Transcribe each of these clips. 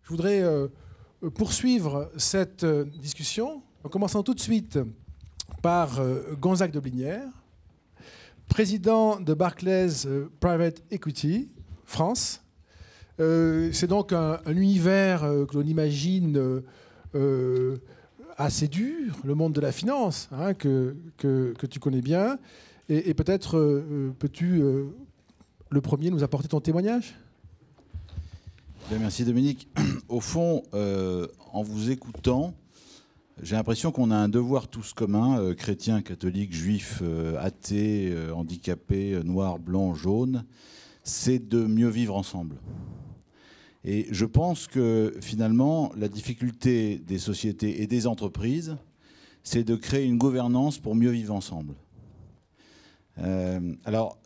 Je voudrais poursuivre cette discussion en commençant tout de suite par Gonzague de Blinière, président de Barclays Private Equity France. C'est donc un univers que l'on imagine assez dur, le monde de la finance, hein, que tu connais bien. Et peut-être peux-tu, le premier, nous apporter ton témoignage ? Bien, merci Dominique. Au fond, en vous écoutant, j'ai l'impression qu'on a un devoir tous commun, chrétiens, catholiques, juifs, athées, handicapés, noirs, blancs, jaunes, c'est de mieux vivre ensemble. Et je pense que finalement, la difficulté des sociétés et des entreprises, c'est de créer une gouvernance pour mieux vivre ensemble. Alors,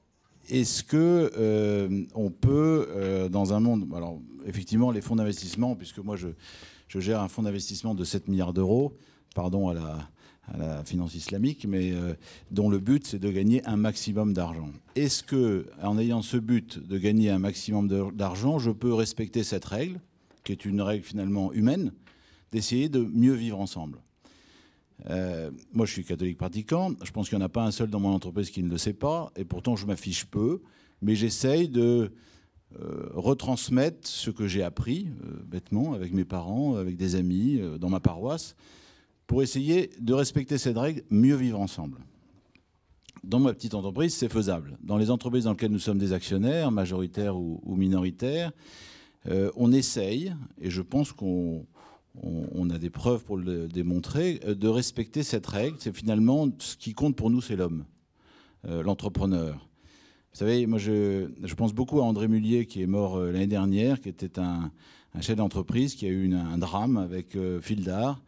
est-ce que on peut, dans un monde... Alors, effectivement, les fonds d'investissement, puisque moi, je gère un fonds d'investissement de 7 milliards d'euros, pardon à la finance islamique, mais dont le but, c'est de gagner un maximum d'argent. Est-ce que, en ayant ce but de gagner un maximum d'argent, je peux respecter cette règle, qui est une règle finalement humaine, d'essayer de mieux vivre ensemble ? Moi, je suis catholique pratiquant. Je pense qu'il n'y en a pas un seul dans mon entreprise qui ne le sait pas. Et pourtant, je m'affiche peu. Mais j'essaye de retransmettre ce que j'ai appris, bêtement, avec mes parents, avec des amis, dans ma paroisse, pour essayer de respecter cette règle, mieux vivre ensemble. Dans ma petite entreprise, c'est faisable. Dans les entreprises dans lesquelles nous sommes des actionnaires, majoritaires ou minoritaires, on essaye, et je pense qu'on a des preuves pour le démontrer, de respecter cette règle. C'est finalement ce qui compte pour nous, c'est l'homme, l'entrepreneur. Vous savez, moi je pense beaucoup à André Mullier qui est mort l'année dernière, qui était un chef d'entreprise qui a eu un drame avec Fildar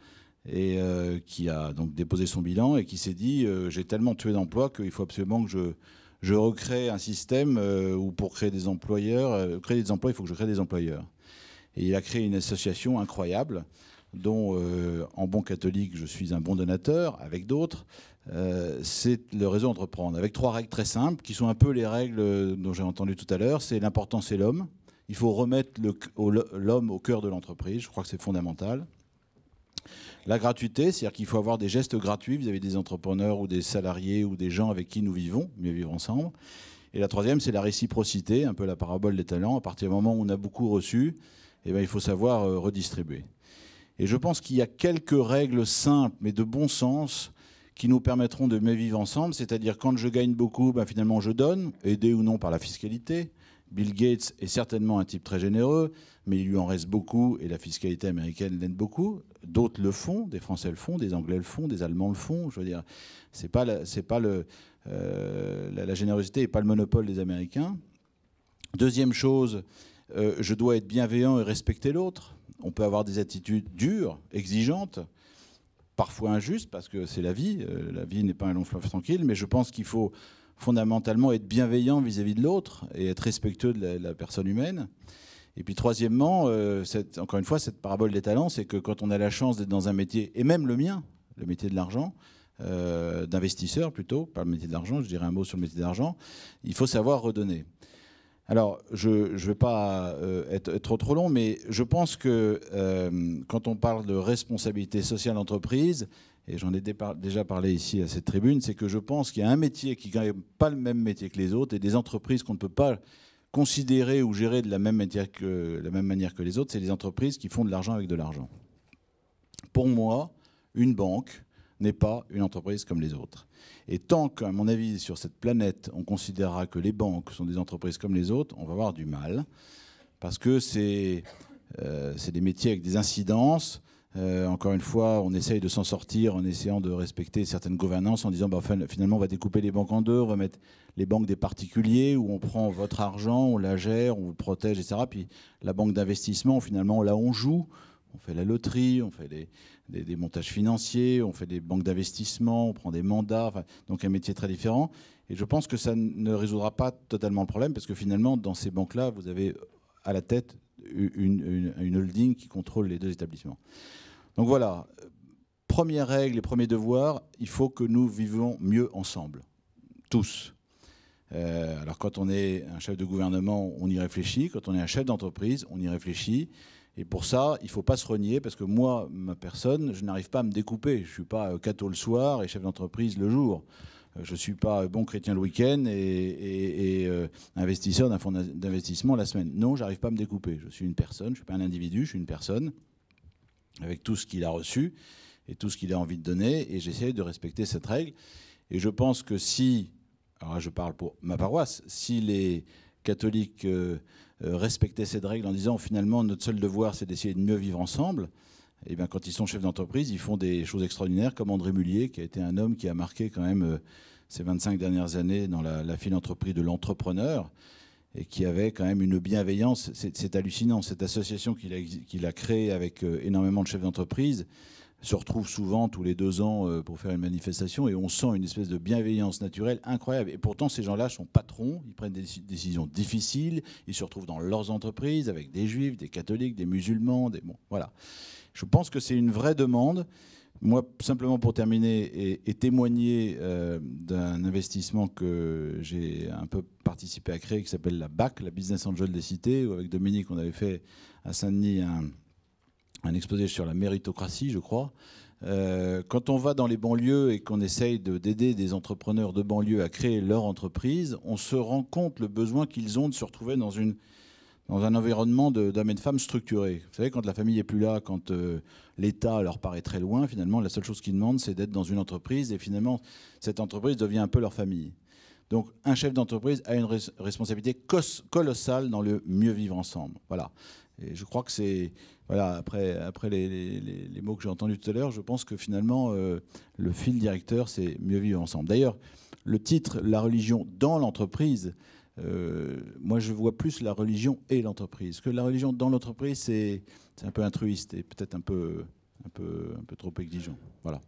et qui a donc déposé son bilan et qui s'est dit j'ai tellement tué d'emplois qu'il faut absolument que je recrée un système où pour créer des employeurs, créer des emplois, il faut que je crée des employeurs. Et il a créé une association incroyable dont, en bon catholique, je suis un bon donateur, avec d'autres. C'est le réseau Entreprendre, avec 3 règles très simples, qui sont un peu les règles dont j'ai entendu tout à l'heure. C'est l'important, c'est l'homme. Il faut remettre l'homme au cœur de l'entreprise. Je crois que c'est fondamental. La gratuité, c'est-à-dire qu'il faut avoir des gestes gratuits vis-à-vis des entrepreneurs ou des salariés ou des gens avec qui nous vivons, mieux vivre ensemble. Et la troisième, c'est la réciprocité, un peu la parabole des talents. À partir du moment où on a beaucoup reçu, eh bien, il faut savoir redistribuer. Et je pense qu'il y a quelques règles simples, mais de bon sens, qui nous permettront de mieux vivre ensemble. C'est-à-dire, quand je gagne beaucoup, ben, finalement, je donne, aidé ou non par la fiscalité. Bill Gates est certainement un type très généreux, mais il lui en reste beaucoup, et la fiscalité américaine l'aide beaucoup. D'autres le font, des Français le font, des Anglais le font, des Allemands le font. Je veux dire, la générosité n'est pas le monopole des Américains. Deuxième chose, je dois être bienveillant et respecter l'autre. On peut avoir des attitudes dures, exigeantes, parfois injustes, parce que c'est la vie. La vie n'est pas un long fleuve tranquille, mais je pense qu'il faut fondamentalement être bienveillant vis-à-vis de l'autre et être respectueux de la personne humaine. Et puis troisièmement, encore une fois, cette parabole des talents, c'est que quand on a la chance d'être dans un métier, et même le mien, le métier de l'argent, d'investisseur plutôt, pas le métier de l'argent, je dirais un mot sur le métier de l'argent, il faut savoir redonner. Alors, je ne vais pas être trop long, mais je pense que quand on parle de responsabilité sociale d'entreprise, et j'en ai déjà parlé ici à cette tribune, c'est que je pense qu'il y a un métier qui n'est pas le même métier que les autres, et des entreprises qu'on ne peut pas considérer ou gérer de la même manière que les autres, c'est les entreprises qui font de l'argent avec de l'argent. Pour moi, une banque n'est pas une entreprise comme les autres. Et tant qu'à mon avis, sur cette planète, on considérera que les banques sont des entreprises comme les autres, on va avoir du mal. Parce que c'est des métiers avec des incidences. Encore une fois, on essaye de s'en sortir en essayant de respecter certaines gouvernances, en disant bah, finalement, on va découper les banques en deux, on va mettre les banques des particuliers, où on prend votre argent, on la gère, on vous le protège, etc. Puis la banque d'investissement, finalement, là, on joue. On fait la loterie, on fait des montages financiers, on fait des banques d'investissement, on prend des mandats, enfin, donc un métier très différent. Et je pense que ça ne résoudra pas totalement le problème, parce que finalement, dans ces banques-là, vous avez à la tête une holding qui contrôle les deux établissements. Donc voilà, première règle et premier devoir, il faut que nous vivions mieux ensemble, tous. Alors quand on est un chef de gouvernement, on y réfléchit. Quand on est un chef d'entreprise, on y réfléchit. Et pour ça, il ne faut pas se renier, parce que moi, ma personne, je n'arrive pas à me découper. Je ne suis pas catho le soir et chef d'entreprise le jour. Je ne suis pas bon chrétien le week-end et investisseur d'un fonds d'investissement la semaine. Non, je n'arrive pas à me découper. Je suis une personne, je ne suis pas un individu, je suis une personne avec tout ce qu'il a reçu et tout ce qu'il a envie de donner. Et j'essaie de respecter cette règle. Et je pense que si, alors là je parle pour ma paroisse, si les catholiques respectaient cette règle en disant finalement notre seul devoir c'est d'essayer de mieux vivre ensemble, et bien quand ils sont chefs d'entreprise, ils font des choses extraordinaires comme André Mullier, qui a été un homme qui a marqué quand même ces 25 dernières années dans la philanthropie de l'entrepreneur et qui avait quand même une bienveillance. C'est hallucinant, cette association qu'il a créée avec énormément de chefs d'entreprise se retrouve souvent tous les 2 ans pour faire une manifestation et on sent une espèce de bienveillance naturelle incroyable. Et pourtant, ces gens-là sont patrons, ils prennent des décisions difficiles, ils se retrouvent dans leurs entreprises avec des juifs, des catholiques, des musulmans, bon, voilà. Je pense que c'est une vraie demande. Moi, simplement pour terminer et témoigner d'un investissement que j'ai un peu participé à créer, qui s'appelle la BAC, la Business Angel des cités, où avec Dominique, on avait fait à Saint-Denis un exposé sur la méritocratie, je crois. Quand on va dans les banlieues et qu'on essaye d'aider des entrepreneurs de banlieue à créer leur entreprise, on se rend compte le besoin qu'ils ont de se retrouver dans un environnement d'hommes et de femmes structurés. Vous savez, quand la famille n'est plus là, quand l'État leur paraît très loin, finalement, la seule chose qu'ils demandent, c'est d'être dans une entreprise. Et finalement, cette entreprise devient un peu leur famille. Donc, un chef d'entreprise a une responsabilité colossale dans le mieux vivre ensemble. Voilà. Et je crois que c'est... Voilà, après les mots que j'ai entendus tout à l'heure, je pense que finalement, le fil directeur, c'est mieux vivre ensemble. D'ailleurs, le titre « La religion dans l'entreprise », moi, je vois plus la religion et l'entreprise. Parce que la religion dans l'entreprise, c'est un peu altruiste et peut-être un peu trop exigeant. Voilà.